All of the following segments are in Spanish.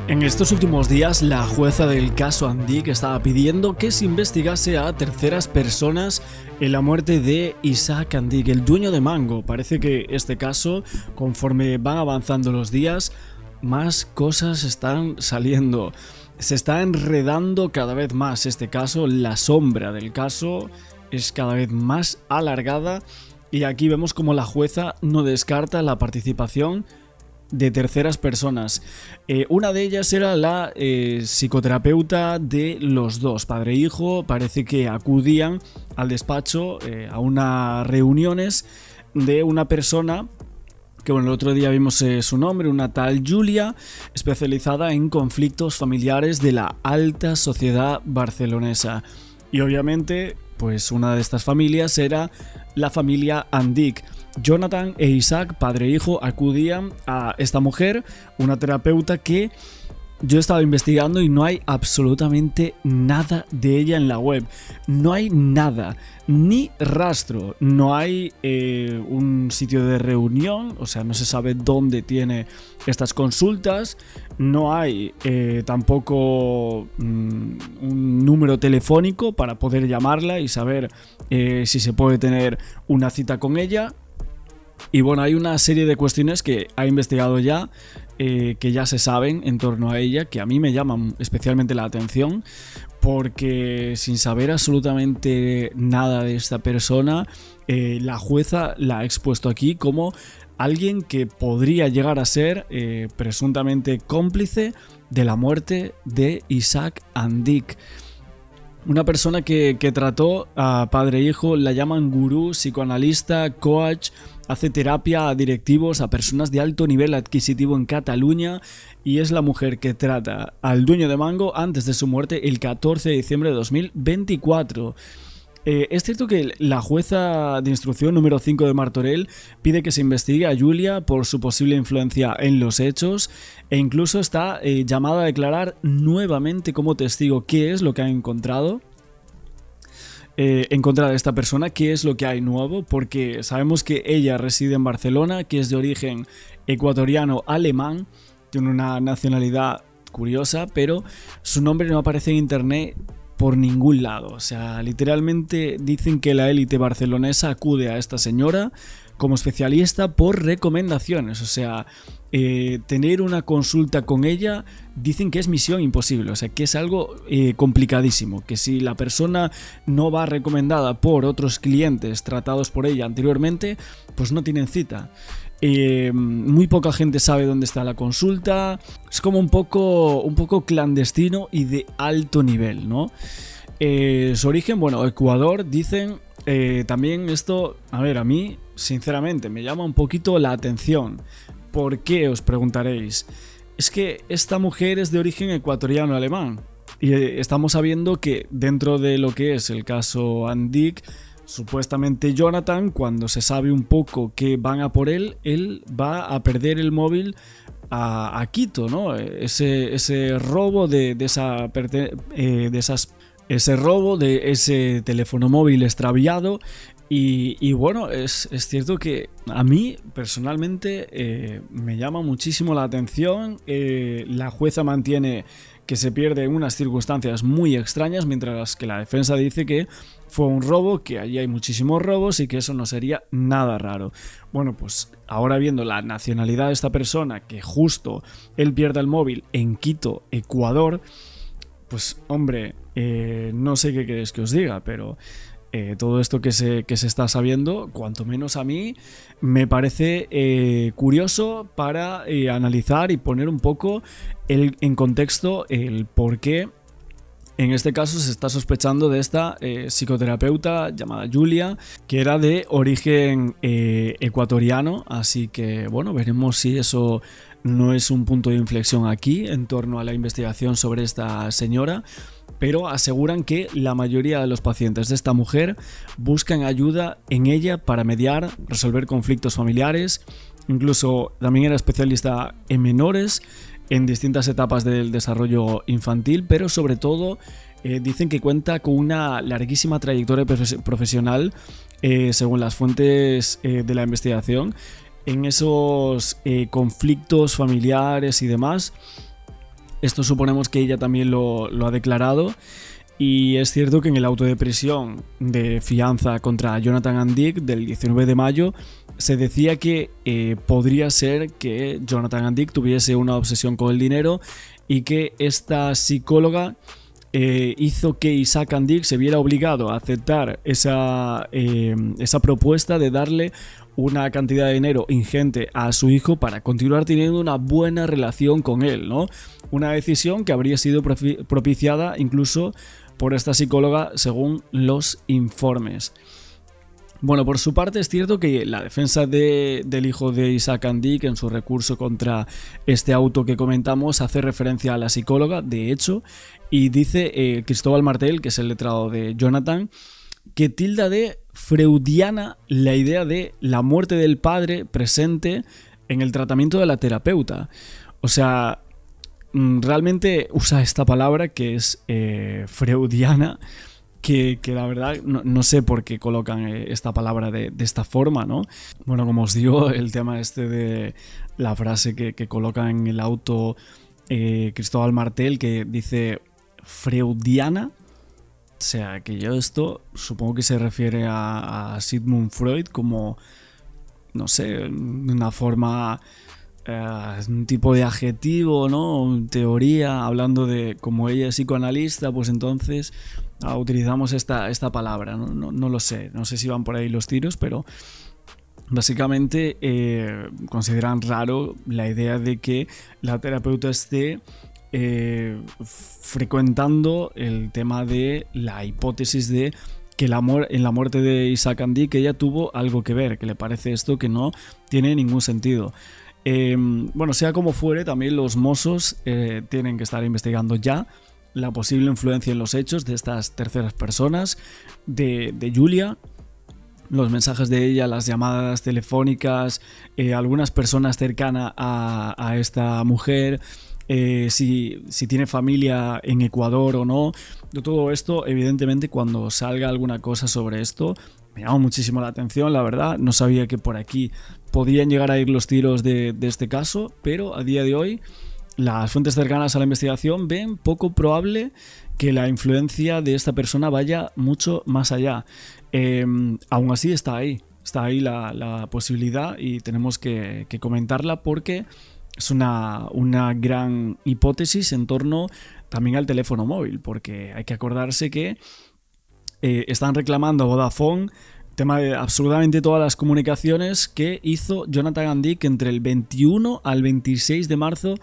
En estos últimos días, la jueza del caso Andic estaba pidiendo que se investigase a terceras personas en la muerte de Isaac Andic, el dueño de Mango. Parece que este caso, conforme van avanzando los días, más cosas están saliendo. Se está enredando cada vez más este caso, la sombra del caso es cada vez más alargada y aquí vemos como la jueza no descarta la participación de terceras personas. Una de ellas era la psicoterapeuta de los dos, padre e hijo. Parece que acudían al despacho a unas reuniones de una persona que el otro día vimos su nombre, una tal Julia, especializada en conflictos familiares de la alta sociedad barcelonesa. Y obviamente, pues una de estas familias era la familia Andic. Jonathan e Isaac, padre e hijo, acudían a esta mujer, una terapeuta que yo he estado investigando y no hay absolutamente nada de ella en la web. No hay nada, ni rastro. No hay un sitio de reunión, o sea, no se sabe dónde tiene estas consultas. No hay tampoco un número telefónico para poder llamarla y saber si se puede tener una cita con ella. Y bueno, hay una serie de cuestiones que ha investigado ya, que ya se saben en torno a ella, que a mí me llaman especialmente la atención, porque sin saber absolutamente nada de esta persona, la jueza la ha expuesto aquí como alguien que podría llegar a ser presuntamente cómplice de la muerte de Isaac Andic. Una persona que trató a padre e hijo, la llaman gurú, psicoanalista, coach, hace terapia a directivos, a personas de alto nivel adquisitivo en Cataluña y es la mujer que trata al dueño de Mango antes de su muerte el 14 de diciembre de 2024. Es cierto que la jueza de instrucción número 5 de Martorell pide que se investigue a Julia por su posible influencia en los hechos e incluso está llamada a declarar nuevamente como testigo qué es lo que ha encontrado en contra de esta persona, qué es lo que hay nuevo, porque sabemos que ella reside en Barcelona, que es de origen ecuatoriano-alemán, tiene una nacionalidad curiosa, pero su nombre no aparece en internet por ningún lado. O sea, literalmente dicen que la élite barcelonesa acude a esta señora como especialista por recomendaciones. O sea, tener una consulta con ella dicen que es misión imposible. O sea, que es algo complicadísimo. Que si la persona no va recomendada por otros clientes tratados por ella anteriormente, pues no tienen cita. Muy poca gente sabe dónde está la consulta. Es como un poco clandestino y de alto nivel, ¿no? Su origen, bueno, Ecuador, dicen. También esto, a ver, a mí sinceramente me llama un poquito la atención. ¿Por qué? Os preguntaréis. Es que esta mujer es de origen ecuatoriano-alemán y estamos sabiendo que dentro de lo que es el caso Andic, supuestamente Jonathan, cuando se sabe un poco que van a por él va a perder el móvil a Quito, ¿no? Ese robo ese robo de ese teléfono móvil extraviado y bueno, es cierto que a mí personalmente me llama muchísimo la atención. La jueza mantiene que se pierde en unas circunstancias muy extrañas, mientras que la defensa dice que fue un robo, que allí hay muchísimos robos y que eso no sería nada raro. Bueno, pues ahora viendo la nacionalidad de esta persona, que justo él pierde el móvil en Quito, Ecuador, pues hombre, no sé qué queréis que os diga, pero todo esto que se está sabiendo, cuanto menos a mí, me parece curioso para analizar y poner un poco en contexto el por qué en este caso se está sospechando de esta psicoterapeuta llamada Julia, que era de origen ecuatoriano, así que bueno, veremos si eso no es un punto de inflexión aquí en torno a la investigación sobre esta señora, pero aseguran que la mayoría de los pacientes de esta mujer buscan ayuda en ella para mediar, resolver conflictos familiares, incluso también era especialista en menores, en distintas etapas del desarrollo infantil, pero sobre todo dicen que cuenta con una larguísima trayectoria profesional, según las fuentes de la investigación, en esos conflictos familiares y demás. Esto suponemos que ella también lo ha declarado. Y es cierto que en el auto de prisión de fianza contra Jonathan and Dick del 19 de mayo se decía que podría ser que Jonathan and Dick tuviese una obsesión con el dinero y que esta psicóloga hizo que Isaac and Dick se viera obligado a aceptar esa propuesta de darle una cantidad de dinero ingente a su hijo para continuar teniendo una buena relación con él, ¿no? Una decisión que habría sido propiciada incluso por esta psicóloga según los informes. Bueno, por su parte es cierto que la defensa del hijo de Isaac and Dick en su recurso contra este auto que comentamos hace referencia a la psicóloga, de hecho, y dice Cristóbal Martel, que es el letrado de Jonathan, que tilda de freudiana la idea de la muerte del padre presente en el tratamiento de la terapeuta. O sea, realmente usa esta palabra que es freudiana, que la verdad no sé por qué colocan esta palabra de esta forma, ¿no? Bueno, como os digo, el tema este de la frase que colocan en el auto Cristóbal Martel, que dice freudiana, o sea, que yo esto supongo que se refiere a Sigmund Freud como, no sé, una forma, un tipo de adjetivo, ¿no? Teoría, hablando de, como ella es psicoanalista, pues entonces utilizamos esta palabra, ¿no? No lo sé, no sé si van por ahí los tiros, pero básicamente consideran raro la idea de que la terapeuta esté frecuentando el tema de la hipótesis de que en la muerte de Isaac and Dick ella tuvo algo que ver, que le parece esto que no tiene ningún sentido. Bueno, sea como fuere, también los Mossos tienen que estar investigando ya la posible influencia en los hechos de estas terceras personas, de Julia, los mensajes de ella, las llamadas telefónicas, algunas personas cercanas a esta mujer, si tiene familia en Ecuador o no. De todo esto, evidentemente, cuando salga alguna cosa sobre esto, me llama muchísimo la atención, la verdad. No sabía que por aquí podían llegar a ir los tiros de este caso, pero a día de hoy las fuentes cercanas a la investigación ven poco probable que la influencia de esta persona vaya mucho más allá. Aún así está ahí la posibilidad y tenemos que comentarla porque es una gran hipótesis en torno también al teléfono móvil, porque hay que acordarse que están reclamando a Vodafone tema de absolutamente todas las comunicaciones que hizo Jonathan and Dick entre el 21 al 26 de marzo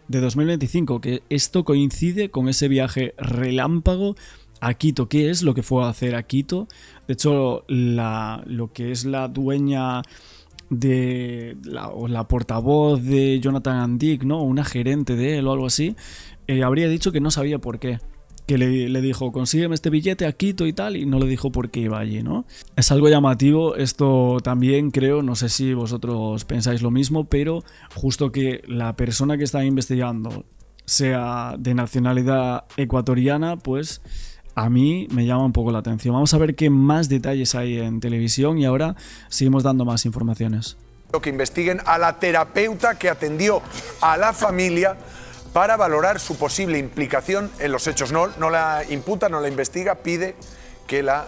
de 2025, que esto coincide con ese viaje relámpago a Quito. ¿Qué es lo que fue a hacer a Quito? De hecho, lo que es la dueña o la portavoz de Jonathan and Dick, ¿no? Una gerente de él o algo así, habría dicho que no sabía por qué. Que le dijo, consígueme este billete a Quito y tal, y no le dijo por qué iba allí, ¿no? Es algo llamativo, esto también creo, no sé si vosotros pensáis lo mismo, pero justo que la persona que está investigando sea de nacionalidad ecuatoriana, pues a mí me llama un poco la atención. Vamos a ver qué más detalles hay en televisión y ahora seguimos dando más informaciones. Que investiguen a la terapeuta que atendió a la familia para valorar su posible implicación en los hechos. No la imputa, no la investiga, pide que la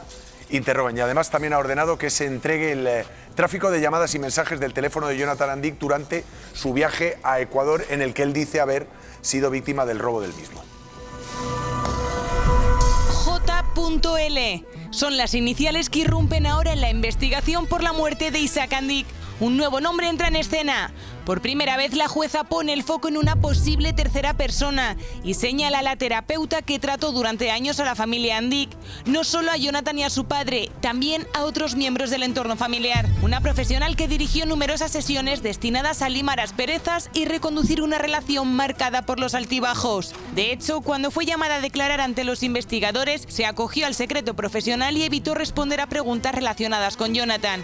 interroguen. Y además también ha ordenado que se entregue el tráfico de llamadas y mensajes del teléfono de Jonathan and Dick durante su viaje a Ecuador, en el que él dice haber sido víctima del robo del mismo. J.L. son las iniciales que irrumpen ahora en la investigación por la muerte de Isaac and Dick. Un nuevo nombre entra en escena. Por primera vez la jueza pone el foco en una posible tercera persona y señala a la terapeuta que trató durante años a la familia and Dick. No solo a Jonathan y a su padre, también a otros miembros del entorno familiar. Una profesional que dirigió numerosas sesiones destinadas a limar asperezas y reconducir una relación marcada por los altibajos. De hecho, cuando fue llamada a declarar ante los investigadores, se acogió al secreto profesional y evitó responder a preguntas relacionadas con Jonathan.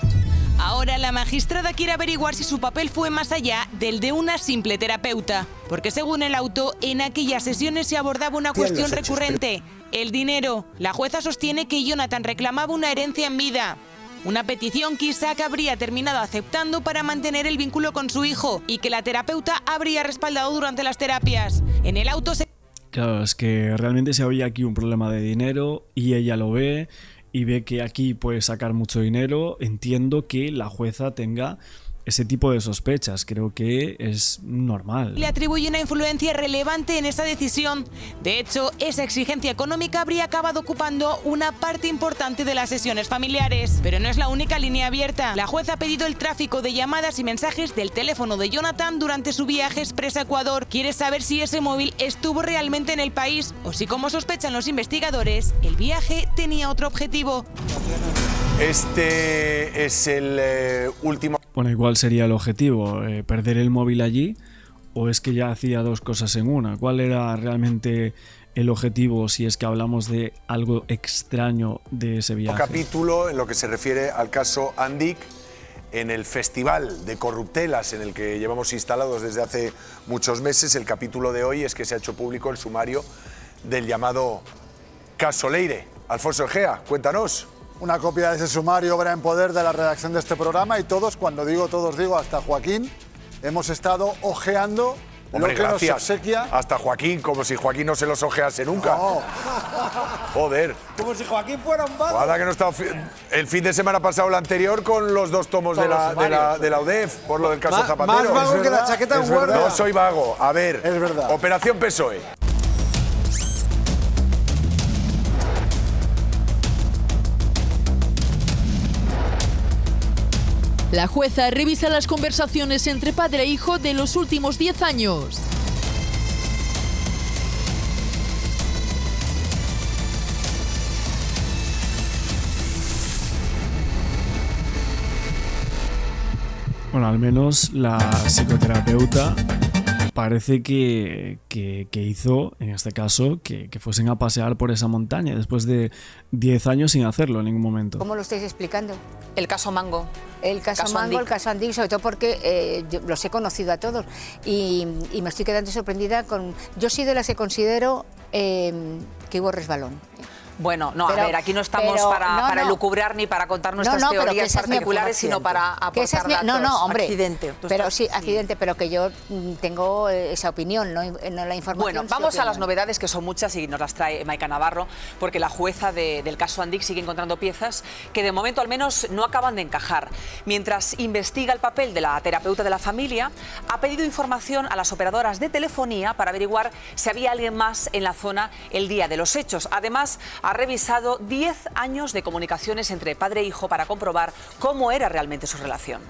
Ahora la magistrada quiere averiguar si su papel fue más allá del de una simple terapeuta, porque según el auto, en aquellas sesiones se abordaba una cuestión recurrente, el dinero. La jueza sostiene que Jonathan reclamaba una herencia en vida. Una petición que Isaac habría terminado aceptando para mantener el vínculo con su hijo y que la terapeuta habría respaldado durante las terapias. En el auto se... Claro, es que realmente si había aquí un problema de dinero y ella lo ve y ve que aquí puede sacar mucho dinero, entiendo que la jueza tenga ese tipo de sospechas. Creo que es normal. Le atribuye una influencia relevante en esa decisión. De hecho, esa exigencia económica habría acabado ocupando una parte importante de las sesiones familiares. Pero no es la única línea abierta. La jueza ha pedido el tráfico de llamadas y mensajes del teléfono de Jonathan durante su viaje express a Ecuador. Quiere saber si ese móvil estuvo realmente en el país o si, como sospechan los investigadores, el viaje tenía otro objetivo. Este es el último... Bueno, igual sería el objetivo, perder el móvil allí, o es que ya hacía dos cosas en una. ¿Cuál era realmente el objetivo si es que hablamos de algo extraño de ese viaje? Capítulo en lo que se refiere al caso Andik, en el festival de corruptelas en el que llevamos instalados desde hace muchos meses. El capítulo de hoy es que se ha hecho público el sumario del llamado caso Leire. Alfonso Egea, cuéntanos. Una copia de ese sumario, obra en poder de la redacción de este programa, y todos, cuando digo todos, digo hasta Joaquín, hemos estado ojeando. Hombre, lo que gracias. nos obsequia. Hasta Joaquín, como si Joaquín no se los ojease nunca. No. Joder. Como si Joaquín fuera un vago. Ojalá que no está el fin de semana pasado, el anterior, con los dos tomos de la UDEF, por lo del caso Zapatero. Más vago Es que la verdad, chaqueta de es un guardia. No soy vago. A ver, Es verdad. Operación PSOE. La jueza revisa las conversaciones entre padre e hijo de los últimos 10 años. Bueno, al menos la psicoterapeuta parece que hizo, en este caso, que fuesen a pasear por esa montaña después de 10 años sin hacerlo en ningún momento. ¿Cómo lo estáis explicando? El caso Mango. El caso Mango, Andik. el caso Andik, sobre todo porque yo los he conocido a todos y me estoy quedando sorprendida con... Yo soy de las que considero que hubo resbalón. Bueno, no, Pero- a ver, aquí no estamos pero- para no. elucubrar ni para contar nuestras No, pero que teorías esa es mi particulares, sino información. para Que esa es aportar mi- datos. no, hombre, Accidente. pero sí, accidente, pero que yo tengo esa opinión, no la información. Bueno, sí vamos a las opinión. novedades, que son muchas y nos las trae Maika Navarro, porque la jueza del caso Andik sigue encontrando piezas que de momento al menos no acaban de encajar. Mientras investiga el papel de la terapeuta de la familia, ha pedido información a las operadoras de telefonía para averiguar si había alguien más en la zona el día de los hechos. Además, ha revisado 10 años de comunicaciones entre padre e hijo para comprobar cómo era realmente su relación.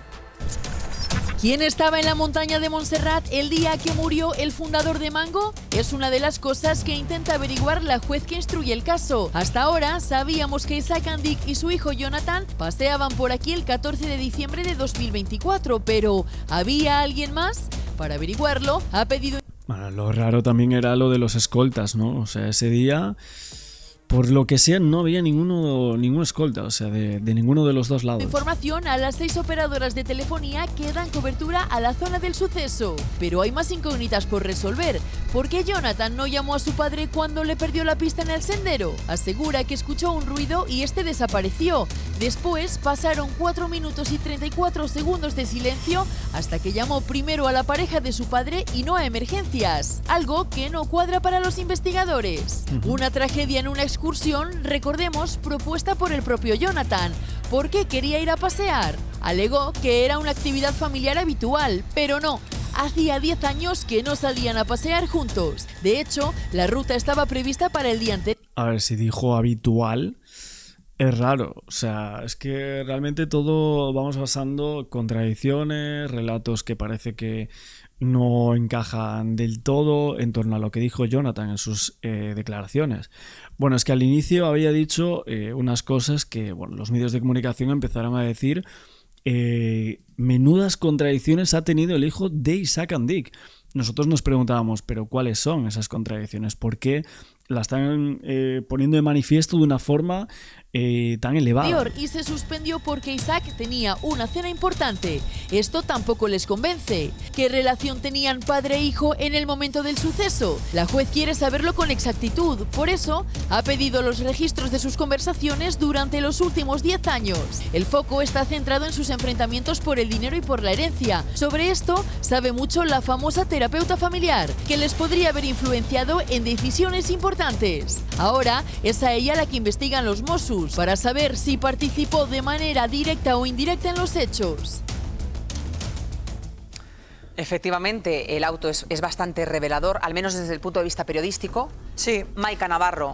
¿Quién estaba en la montaña de Montserrat el día que murió el fundador de Mango? Es una de las cosas que intenta averiguar la juez que instruye el caso. Hasta ahora sabíamos que Isaac Andik y su hijo Jonathan paseaban por aquí el 14 de diciembre de 2024, pero ¿había alguien más? Para averiguarlo, ha pedido... Bueno, lo raro también era lo de los escoltas, ¿no? O sea, ese día, por lo que sea, no había ningún escolta, o sea, de ninguno de los dos lados. información a las 6 operadoras de telefonía que dan cobertura a la zona del suceso. Pero hay más incógnitas por resolver. ¿Por qué Jonathan no llamó a su padre cuando le perdió la pista en el sendero? Asegura que escuchó un ruido y este desapareció. Después pasaron 4 minutos y 34 segundos de silencio hasta que llamó primero a la pareja de su padre y no a emergencias. Algo que no cuadra para los investigadores. Una tragedia en una excursión, recordemos, propuesta por el propio Jonathan. ¿Por qué quería ir a pasear? Alegó que era una actividad familiar habitual, pero no. Hacía 10 años que no salían a pasear juntos. De hecho, la ruta estaba prevista para el día anterior. A ver, si dijo habitual, es raro. O sea, es que realmente todo vamos basando contradicciones, relatos que parece que no encajan del todo en torno a lo que dijo Jonathan en sus declaraciones. Bueno, es que al inicio había dicho unas cosas que, bueno, los medios de comunicación empezaron a decir. Menudas contradicciones ha tenido el hijo de Isaac Andik. Nosotros nos preguntábamos, ¿pero cuáles son esas contradicciones? ¿Por qué la están poniendo de manifiesto de una forma tan elevada. Y se suspendió porque Isaac tenía una cena importante. Esto tampoco les convence. ¿Qué relación tenían padre e hijo en el momento del suceso? La juez quiere saberlo con exactitud. Por eso, ha pedido los registros de sus conversaciones durante los últimos 10 años. El foco está centrado en sus enfrentamientos por el dinero y por la herencia. Sobre esto, sabe mucho la famosa terapeuta familiar, que les podría haber influenciado en decisiones importantes. Ahora, es a ella la que investigan los Mossos para saber si participó de manera directa o indirecta en los hechos. Efectivamente, el auto es bastante revelador, al menos desde el punto de vista periodístico. Sí. Maika Navarro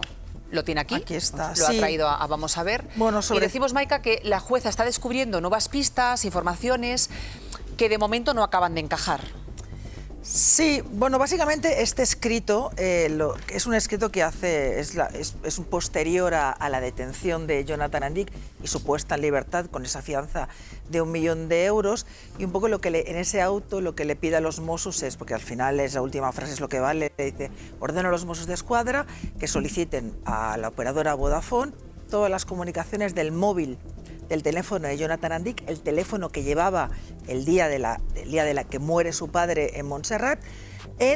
lo tiene aquí. Aquí está. Lo ha traído a Vamos a ver. Bueno, Y decimos, Maika, que la jueza está descubriendo nuevas pistas, informaciones que de momento no acaban de encajar. Sí, bueno, básicamente este escrito es un escrito que hace, es un posterior a la detención de Jonathan Andic y su puesta en libertad con esa fianza de 1 millón de euros, y un poco en ese auto lo que le pide a los Mossos es, porque al final es la última frase, es lo que vale, le dice: ordeno a los Mossos de Escuadra que soliciten a la operadora Vodafone todas las comunicaciones del móvil del teléfono de Jonathan Andic, el teléfono que llevaba el día de la que muere su padre en Montserrat,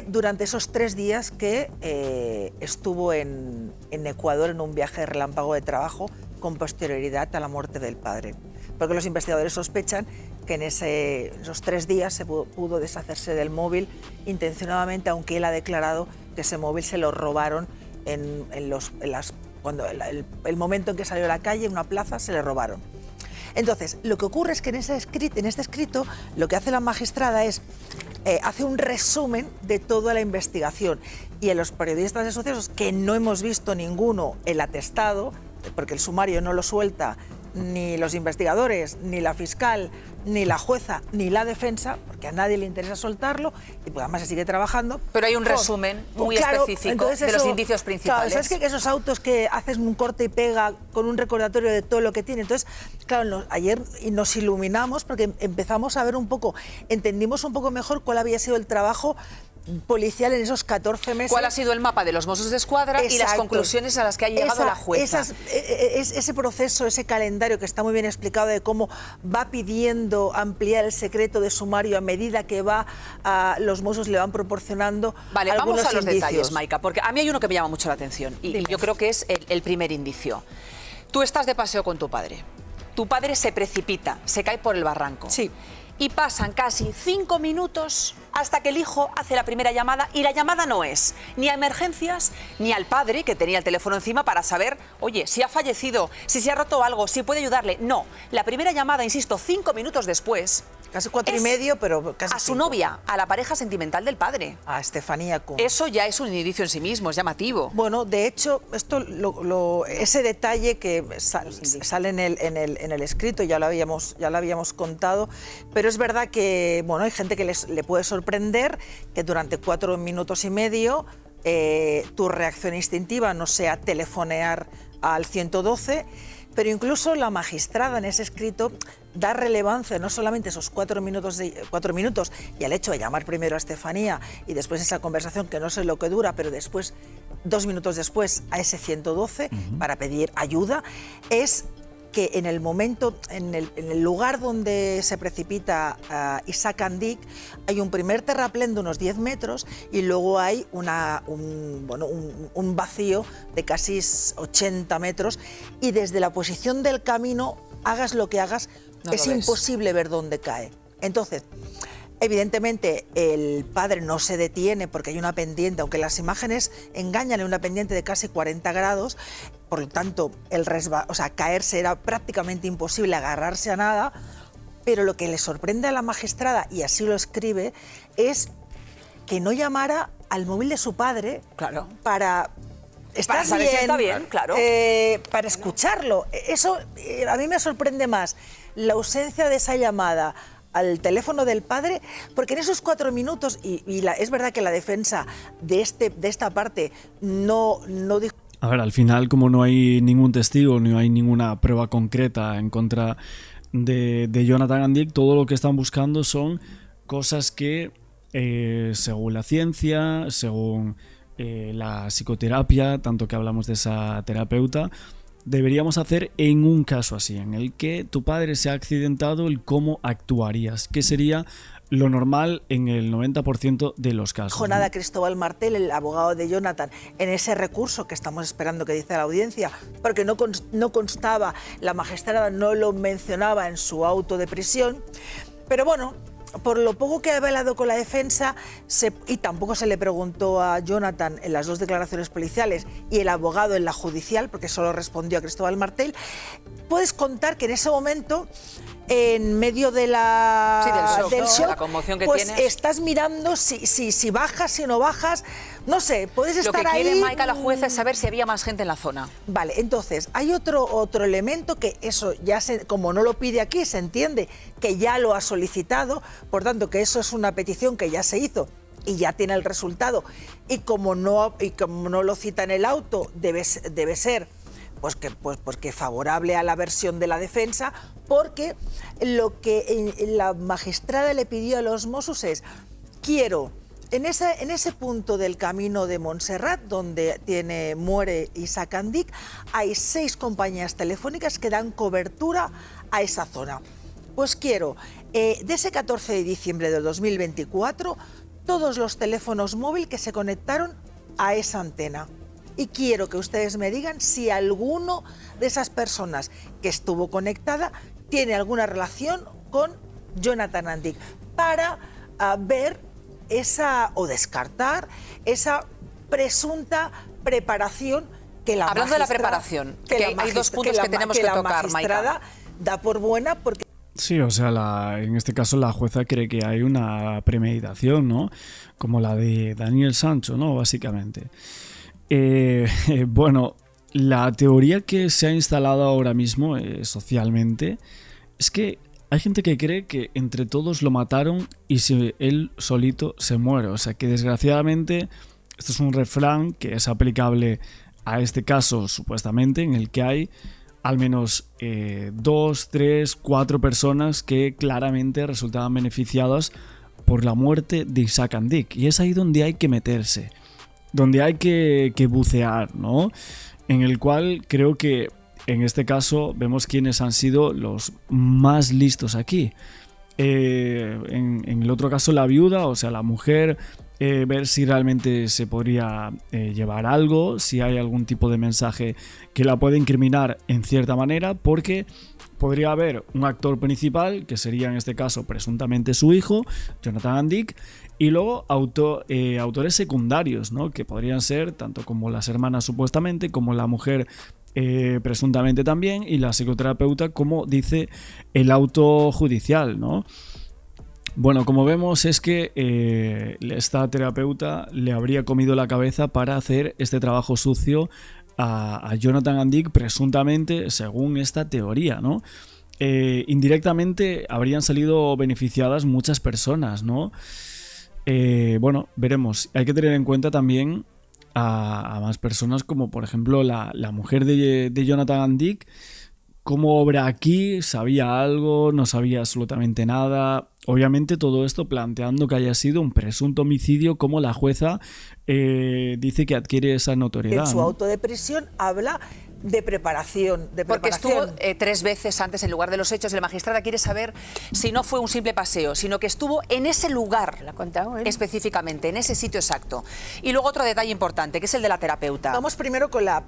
durante esos 3 días que estuvo en Ecuador en un viaje relámpago de trabajo con posterioridad a la muerte del padre. Porque los investigadores sospechan que en esos 3 días se pudo deshacerse del móvil intencionadamente, aunque él ha declarado que ese móvil se lo robaron cuando el momento en que salió a la calle, en una plaza, se le robaron. Entonces, lo que ocurre es que en este escrito lo que hace la magistrada es hace un resumen de toda la investigación, y a los periodistas de sucesos, que no hemos visto ninguno el atestado, porque el sumario no lo suelta ni los investigadores, ni la fiscal, ni la jueza, ni la defensa, porque a nadie le interesa soltarlo, y pues además se sigue trabajando. Pero hay un resumen muy específico de los indicios principales. Claro, ¿sabes que esos autos que haces un corte y pega con un recordatorio de todo lo que tiene? Entonces, claro, ayer nos iluminamos porque empezamos a ver un poco, entendimos un poco mejor cuál había sido el trabajo policial en esos 14 meses. ¿Cuál ha sido el mapa de los Mossos de Escuadra? Exacto. Y las conclusiones a las que ha llegado la jueza? Ese proceso, ese calendario que está muy bien explicado de cómo va pidiendo ampliar el secreto de sumario a medida que los Mossos le van proporcionando algunos vamos a los indicios. detalles, Maika, porque a mí hay uno que me llama mucho la atención y yo creo que es el primer indicio. Tú estás de paseo con tu padre. Tu padre se precipita, se cae por el barranco. Sí. Y pasan casi 5 minutos hasta que el hijo hace la primera llamada, y la llamada no es ni a emergencias ni al padre, que tenía el teléfono encima, para saber, oye, si ha fallecido, si se ha roto algo, si puede ayudarle. No, la primera llamada, insisto, 5 minutos después. Casi 4 y medio, pero casi a su 5. novia, a la pareja sentimental del padre. A Estefanía Kuhn. Eso ya es un indicio en sí mismo, es llamativo. Bueno, de hecho, ese detalle que sale en el escrito, ya lo habíamos contado, pero es verdad que bueno, hay gente que le puede sorprender que durante 4 minutos y medio tu reacción instintiva no sea telefonear al 112, pero incluso la magistrada en ese escrito da relevancia no solamente a esos 4 minutos y al hecho de llamar primero a Estefanía y después esa conversación que no sé lo que dura, pero después, 2 minutos después, a ese 112 para pedir ayuda, es que en el momento, en el lugar donde se precipita Isaac Andic, hay un primer terraplén de unos 10 metros y luego hay un vacío de casi 80 metros, y desde la posición del camino, hagas lo que hagas, es imposible ver dónde cae. Entonces, evidentemente, el padre no se detiene porque hay una pendiente, aunque las imágenes engañan, en una pendiente de casi 40 grados, por lo tanto, caerse era prácticamente imposible, agarrarse a nada, pero lo que le sorprende a la magistrada, y así lo escribe, es que no llamara al móvil de su padre para saber si está bien, claro. Para escucharlo. Eso a mí me sorprende más, la ausencia de esa llamada al teléfono del padre, porque en esos 4 minutos, es verdad que la defensa de esta parte no dijo. A ver, al final, como no hay ningún testigo, no hay ninguna prueba concreta en contra de Jonathan Andic, todo lo que están buscando son cosas que, según la ciencia, según la psicoterapia, tanto que hablamos de esa terapeuta, deberíamos hacer en un caso así, en el que tu padre se ha accidentado, el cómo actuarías, que sería lo normal en el 90% de los casos. Jonada Cristóbal Martel, el abogado de Jonathan, en ese recurso que estamos esperando que dice la audiencia, porque no constaba, la magistrada no lo mencionaba en su auto de prisión, pero bueno, por lo poco que ha hablado con la defensa, y tampoco se le preguntó a Jonathan en las 2 declaraciones policiales y el abogado en la judicial, porque solo respondió a Cristóbal Martel, puedes contar que en ese momento, en medio de del shock, la conmoción que pues tienes, estás mirando si bajas, si no bajas, no sé, puedes estar ahí. Lo que quiere Maika, la jueza, es saber si había más gente en la zona. Vale, entonces, hay otro elemento que eso ya como no lo pide aquí, se entiende que ya lo ha solicitado, por tanto que eso es una petición que ya se hizo y ya tiene el resultado, y como no lo cita en el auto, debe ser pues que favorable a la versión de la defensa, porque lo que la magistrada le pidió a los Mossos es: quiero, en ese punto del camino de Montserrat, donde muere Isaac Andic, hay 6 compañías telefónicas que dan cobertura a esa zona. Pues quiero, de ese 14 de diciembre del 2024, todos los teléfonos móviles que se conectaron a esa antena. Y quiero que ustedes me digan si alguno de esas personas que estuvo conectada tiene alguna relación con Jonathan Andic, para ver o descartar esa presunta preparación que la Hablando de la preparación, que hay 2 puntos que tenemos que tocar, la magistrada da por buena, porque... Sí, o sea, en este caso la jueza cree que hay una premeditación, ¿no? Como la de Daniel Sancho, ¿no? Básicamente. Bueno, la teoría que se ha instalado ahora mismo socialmente es que hay gente que cree que entre todos lo mataron y él solito se muere. O sea que desgraciadamente esto es un refrán que es aplicable a este caso supuestamente, en el que hay al menos 2, 3, 4 personas que claramente resultaban beneficiadas por la muerte de Isaac Andic. Y es ahí donde hay que meterse, donde hay que bucear, ¿no? En el cual creo que en este caso vemos quiénes han sido los más listos aquí. En el otro caso la viuda, o sea la mujer, ver si realmente se podría llevar algo, si hay algún tipo de mensaje que la puede incriminar en cierta manera, porque podría haber un actor principal, que sería en este caso presuntamente su hijo, Jonathan Andic, y luego autores secundarios, ¿no? Que podrían ser tanto como las hermanas supuestamente, como la mujer presuntamente también, y la psicoterapeuta, como dice el auto judicial, ¿no? Bueno, como vemos es que esta terapeuta le habría comido la cabeza para hacer este trabajo sucio a Jonathan Andic, presuntamente, según esta teoría, ¿no? Indirectamente habrían salido beneficiadas muchas personas, ¿no? Bueno, veremos. Hay que tener en cuenta también a más personas, como por ejemplo la mujer de Jonathan Andic. ¿Cómo obra aquí? ¿Sabía algo? ¿No sabía absolutamente nada? Obviamente todo esto planteando que haya sido un presunto homicidio, como la jueza dice que adquiere esa notoriedad. En su auto de prisión habla de preparación. Porque estuvo 3 veces antes en lugar de los hechos. La magistrada quiere saber si no fue un simple paseo, sino que estuvo en ese lugar específicamente, en ese sitio exacto. Y luego otro detalle importante, que es el de la terapeuta. Vamos primero con la...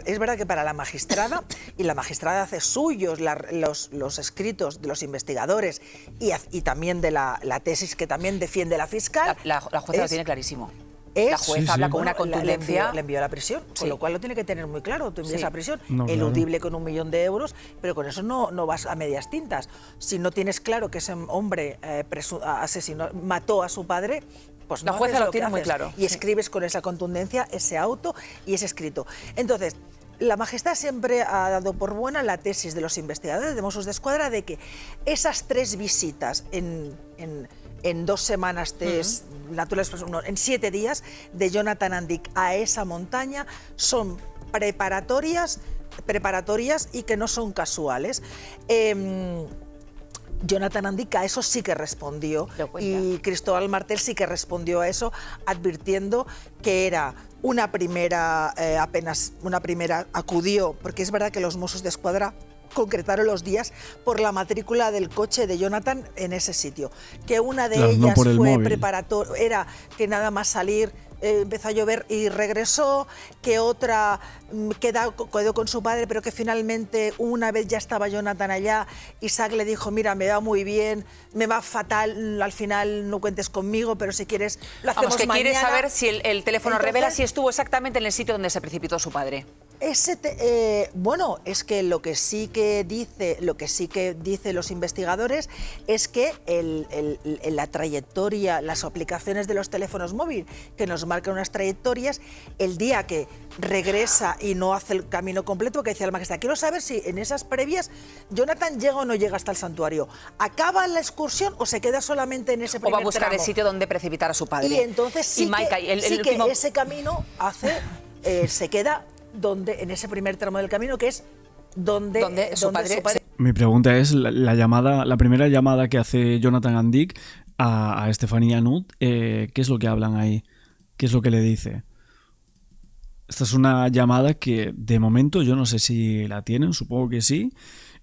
Es verdad que para la magistrada, y la magistrada hace suyos los escritos de los investigadores y también de la tesis que también defiende la fiscal. La jueza lo tiene clarísimo. La jueza habla con una contundencia. Le envió a la prisión, con lo cual lo tiene que tener muy claro. Tú envías a prisión, no, eludible con 1 millón de euros, pero con eso no vas a medias tintas. Si no tienes claro que ese hombre mató a su padre, pues la jueza lo tiene muy claro. Y escribes con esa contundencia ese auto y ese escrito. Entonces, la magistrada siempre ha dado por buena la tesis de los investigadores de Mossos d'Esquadra de que esas 3 visitas en 2 semanas, en 7 días de Jonathan Andic a esa montaña son preparatorias y que no son casuales. Jonathan Andic a eso sí que respondió, y Cristóbal Martel sí que respondió a eso, advirtiendo que era apenas una primera acudió, porque es verdad que los Mossos d'Esquadra concretaron los días por la matrícula del coche de Jonathan en ese sitio, que una de ellas no por el fue móvil. preparatoria, era que nada más salir empezó a llover y regresó, que otra quedó con su padre, pero que finalmente una vez ya estaba Jonathan allá, Isaac le dijo, mira, me va muy bien, me va fatal, al final no cuentes conmigo, pero si quieres lo hacemos Vamos, que mañana. quiere saber si el teléfono Entonces, revela si estuvo exactamente en el sitio donde se precipitó su padre. Bueno, es que lo que sí que dicen los investigadores es que la trayectoria, las aplicaciones de los teléfonos móviles que nos marcan unas trayectorias, el día que regresa y no hace el camino completo, que decía el magistrado, quiero saber si en esas previas Jonathan llega o no llega hasta el santuario, ¿acaba la excursión o se queda solamente en ese primer tramo? O va a buscar tramo? el sitio donde precipitar a su padre. Y entonces sí, que ese camino se queda en ese primer tramo del camino, que es donde su padre. Mi pregunta es, la primera llamada que hace Jonathan Andic a Estefanía Nut, ¿qué es lo que hablan ahí? ¿Qué es lo que le dice? Esta es una llamada que de momento yo no sé si la tienen, supongo que sí,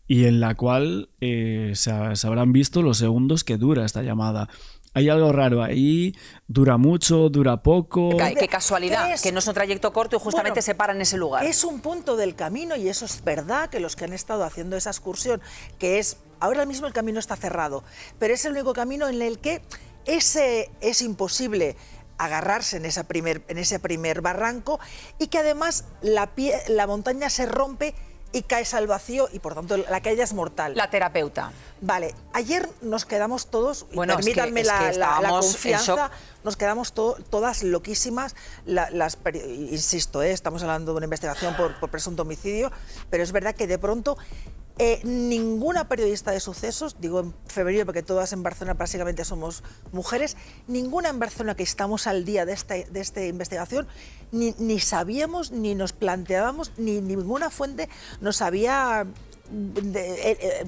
y en la cual se habrán visto los segundos que dura esta llamada. Hay algo raro ahí, dura mucho, dura poco. Qué casualidad, que no es un trayecto corto y justamente se para en ese lugar. Es un punto del camino y eso es verdad, que los que han estado haciendo esa excursión, que es, ahora mismo el camino está cerrado, pero es el único camino en el que es imposible agarrarse en ese primer barranco y que además la montaña se rompe y caes al vacío y por tanto la caída es mortal. La terapeuta. Vale, ayer nos quedamos todos, bueno, permítanme es que la confianza, nos quedamos todas loquísimas, insisto, estamos hablando de una investigación por presunto homicidio, pero es verdad que de pronto ninguna periodista de sucesos, digo en febrero porque todas en Barcelona básicamente somos mujeres, ninguna en Barcelona que estamos al día de esta investigación, ni sabíamos, ni nos planteábamos, ni ninguna fuente nos había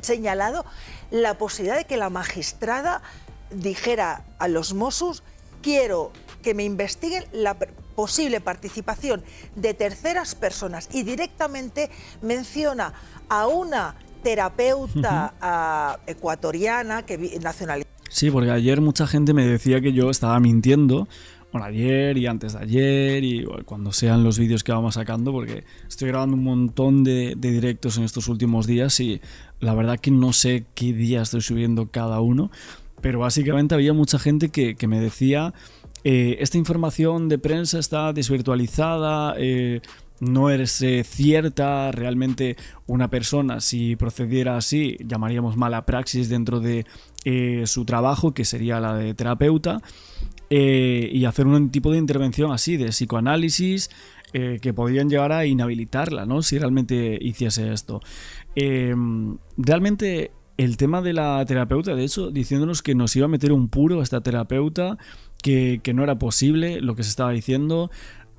señalado la posibilidad de que la magistrada dijera a los Mossos, quiero que me investiguen la posible participación de terceras personas, y directamente menciona a una terapeuta ecuatoriana que nacionalizada. Sí, porque ayer mucha gente me decía que yo estaba mintiendo. Bueno, ayer y antes de ayer y cuando sean los vídeos que vamos sacando, porque estoy grabando un montón de directos en estos últimos días y la verdad que no sé qué día estoy subiendo cada uno, pero básicamente había mucha gente que me decía esta información de prensa está desvirtualizada, no es cierta, realmente una persona si procediera así llamaríamos mala praxis dentro de su trabajo, que sería la de terapeuta, y hacer un tipo de intervención así de psicoanálisis que podían llegar a inhabilitarla, ¿no? Si realmente hiciese esto. Realmente el tema de la terapeuta, de hecho, diciéndonos que nos iba a meter un puro a esta terapeuta, que no era posible lo que se estaba diciendo.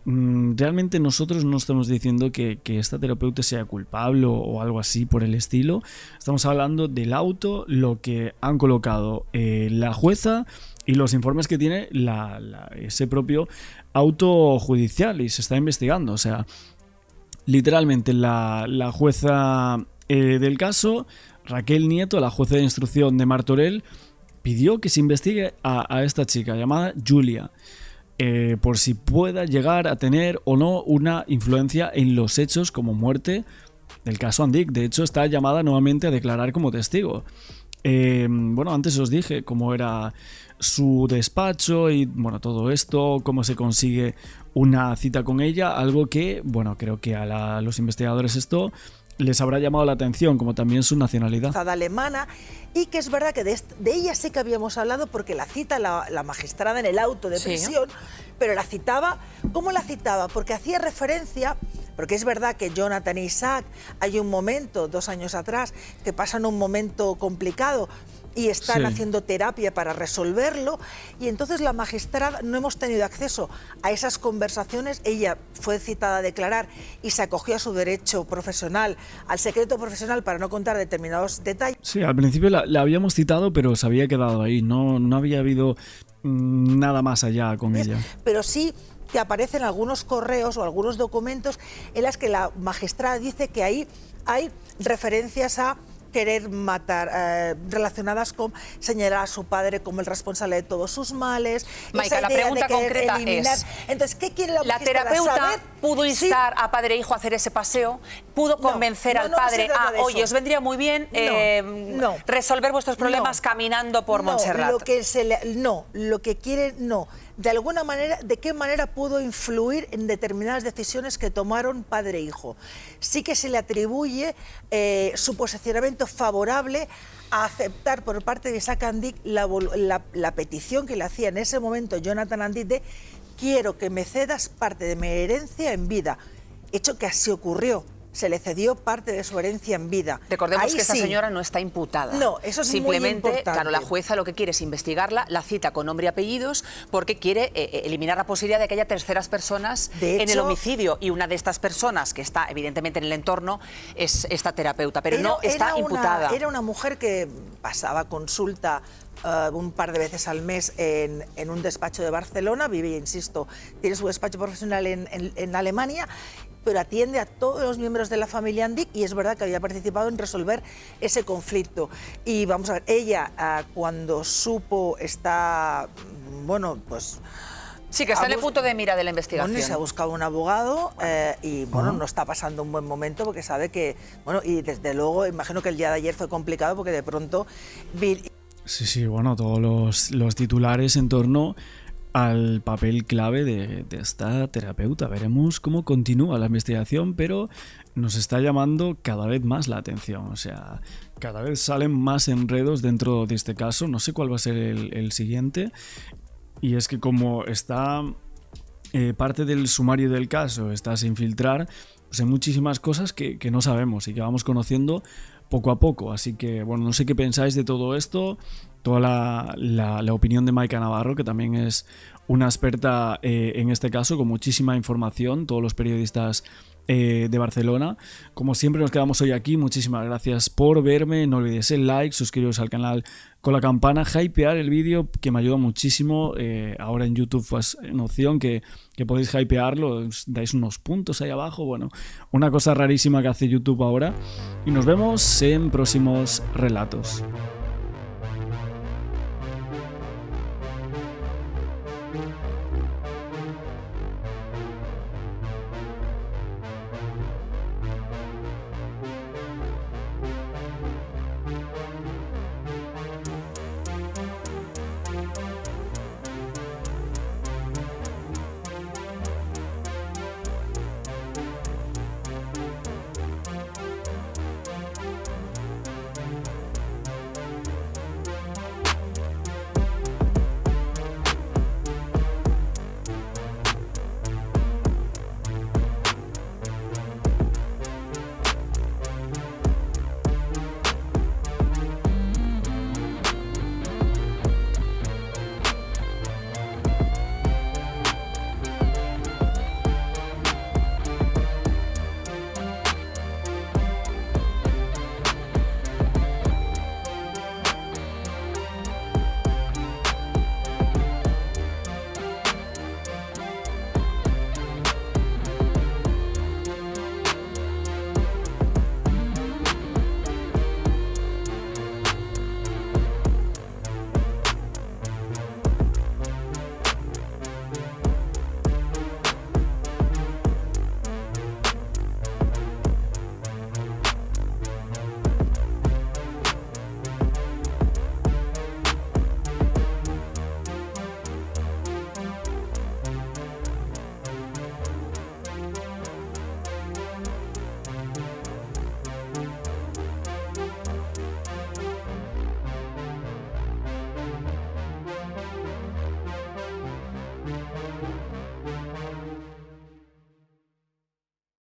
Realmente nosotros no estamos diciendo que esta terapeuta sea culpable o algo así por el estilo. Estamos hablando del auto, lo que han colocado la jueza y los informes que tiene ese propio auto judicial, y se está investigando. O sea, literalmente la jueza del caso, Raquel Nieto, la jueza de instrucción de Martorell, pidió que se investigue a esta chica llamada Julia, por si pueda llegar a tener o no una influencia en los hechos como muerte del caso Andic. De hecho, está llamada nuevamente a declarar como testigo. Bueno, antes os dije cómo era su despacho y bueno, todo esto, cómo se consigue una cita con ella, algo que, bueno, creo que a los investigadores esto les habrá llamado la atención, como también su nacionalidad. Alemana, y que es verdad que de ella sí que habíamos hablado porque la cita la magistrada en el auto de prisión, pero la citaba, ¿cómo la citaba? Porque hacía referencia, porque es verdad que Jonathan e Isaac, hay un momento, 2 años atrás, que pasan un momento complicado y están haciendo terapia para resolverlo, y entonces la magistrada, no hemos tenido acceso a esas conversaciones, ella fue citada a declarar y se acogió a su derecho profesional, al secreto profesional para no contar determinados detalles. Sí, al principio la habíamos citado, pero se había quedado ahí, no había habido nada más allá con ella. Pero sí que aparecen algunos correos o algunos documentos en las que la magistrada dice que ahí hay referencias a querer matar, relacionadas con señalar a su padre como el responsable de todos sus males. Maika, la pregunta concreta es, entonces, ¿qué quiere la terapeuta pudo instar a padre e hijo a hacer ese paseo? ¿Pudo convencer al padre oye, os vendría muy bien resolver vuestros problemas caminando por Montserrat? Lo que quiere, de alguna manera, ¿de qué manera pudo influir en determinadas decisiones que tomaron padre e hijo? Sí que se le atribuye su posicionamiento favorable a aceptar por parte de Isaac Andic la petición que le hacía en ese momento Jonathan Andic de quiero que me cedas parte de mi herencia en vida, hecho que así ocurrió. Se le cedió parte de su herencia en vida. Recordemos que esta señora no está imputada. No, eso es simplemente, muy importante. Claro, la jueza lo que quiere es investigarla, la cita con nombre y apellidos, porque quiere eliminar la posibilidad de que haya terceras personas en el homicidio. Y una de estas personas, que está evidentemente en el entorno, es esta terapeuta, pero no está imputada. Era una mujer que pasaba consulta un par de veces al mes en un despacho de Barcelona, vive, insisto, tiene su despacho profesional en Alemania, pero atiende a todos los miembros de la familia Andic y es verdad que había participado en resolver ese conflicto. Y vamos a ver, ella cuando supo está, pues... Sí, que está en el punto de mira de la investigación. Bueno, y se ha buscado un abogado y no está pasando un buen momento porque sabe que, y desde luego, imagino que el día de ayer fue complicado porque de pronto... Sí, todos los titulares en torno al papel clave de esta terapeuta. Veremos cómo continúa la investigación, pero nos está llamando cada vez más la atención. O sea, cada vez salen más enredos dentro de este caso. No sé cuál va a ser el siguiente. Y es que como está parte del sumario del caso está sin filtrar, pues hay muchísimas cosas que no sabemos y que vamos conociendo poco a poco. Así que, no sé qué pensáis de todo esto. Toda la opinión de Maika Navarro, que también es una experta en este caso, con muchísima información, todos los periodistas de Barcelona. Como siempre nos quedamos hoy aquí, muchísimas gracias por verme, no olvidéis el like, suscribiros al canal con la campana, hypear el vídeo, que me ayuda muchísimo. Ahora en YouTube pues en opción que podéis hypearlo, dais unos puntos ahí abajo, una cosa rarísima que hace YouTube ahora. Y nos vemos en próximos relatos.